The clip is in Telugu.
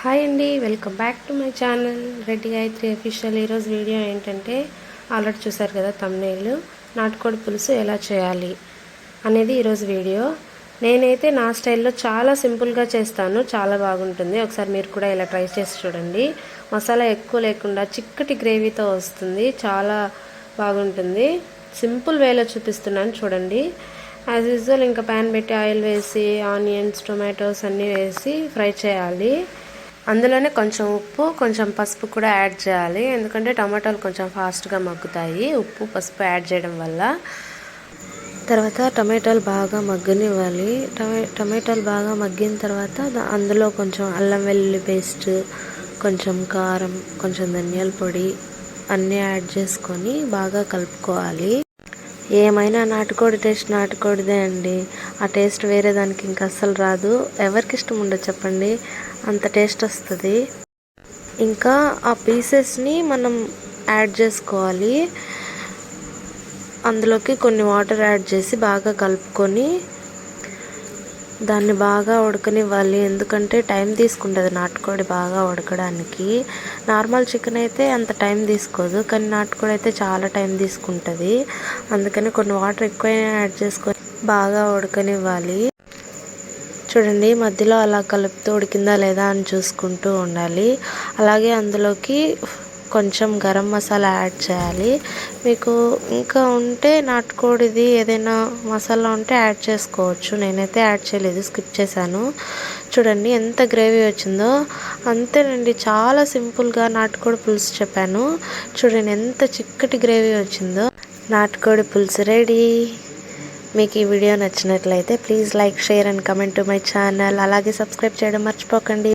హాయ్ అండి, welcome back to my channel Reddy Gayatri official. ఈరోజు వీడియో ఏంటంటే ఆల్రెడీ చూసారు కదా థంబ్నెయిల్, నాటుకోడి పులుసు ఎలా చేయాలి అనేది ఈరోజు వీడియో. నేనైతే నా స్టైల్లో చాలా సింపుల్గా చేస్తాను, చాలా బాగుంటుంది. ఒకసారి మీరు కూడా ఇలా ట్రై చేసి చూడండి. మసాలా ఎక్కువ లేకుండా చిక్కటి గ్రేవీతో వస్తుంది, చాలా బాగుంటుంది. సింపుల్ వేలో చూపిస్తున్నాను చూడండి. యాజ్ యూజువల్ ఇంకా ప్యాన్ పెట్టి ఆయిల్ వేసి ఆనియన్స్, టొమాటోస్ అన్నీ వేసి ఫ్రై చేయాలి. అందులోనే కొంచెం ఉప్పు, కొంచెం పసుపు కూడా యాడ్ చేయాలి, ఎందుకంటే టమాటాలు కొంచెం ఫాస్ట్గా మగ్గుతాయి ఉప్పు పసుపు యాడ్ చేయడం వల్ల. తర్వాత టమాటాలు బాగా మగ్గనివ్వాలి. టమాటాలు బాగా మగ్గిన తర్వాత అందులో కొంచెం అల్లం వెల్లుల్లి పేస్ట్, కొంచెం కారం, కొంచెం ధనియాల పొడి అన్నీ యాడ్ చేసుకొని బాగా కలుపుకోవాలి. ఏమైనా నాటుకోడి టేస్ట్ నాటుకోడిదే అండి. ఆ టేస్ట్ వేరే దానికి ఇంకా అస్సలు రాదు. ఎవరికి ఇష్టం ఉండదు చెప్పండి, అంత టేస్ట్ వస్తుంది. ఇంకా ఆ పీసెస్ని మనం యాడ్ చేసుకోవాలి. అందులోకి కొన్ని వాటర్ యాడ్ చేసి బాగా కలుపుకొని దాన్ని బాగా ఉడకనివ్వాలి. ఎందుకంటే టైం తీసుకుంటుంది నాటుకోడి బాగా ఉడకడానికి. నార్మల్ చికెన్ అయితే అంత టైం తీసుకోదు, కానీ నాటుకోడి అయితే చాలా టైం తీసుకుంటుంది. అందుకని కొన్ని వాటర్ ఎక్కువ యాడ్ చేసుకొని బాగా ఉడకనివ్వాలి. చూడండి, మధ్యలో అలా కలుపుతూ ఉడికిందా లేదా అని చూసుకుంటూ ఉండాలి. అలాగే అందులోకి కొంచెం గరం మసాలా యాడ్ చేయాలి. మీకు ఇంకా ఉంటే నాటుకోడిది ఏదైనా మసాలా ఉంటే యాడ్ చేసుకోవచ్చు. నేనైతే యాడ్ చేయలేదు, స్కిప్ చేశాను. చూడండి ఎంత గ్రేవీ వచ్చిందో. అంతేనండి, చాలా సింపుల్గా నాటుకోడి పులుసు చెప్పాను. చూడండి ఎంత చిక్కటి గ్రేవీ వచ్చిందో. నాటుకోడి పులుసు రెడీ. మీకు ఈ వీడియో నచ్చినట్లయితే please like, share and comment to my channel. అలాగే సబ్స్క్రైబ్ చేయడం మర్చిపోకండి.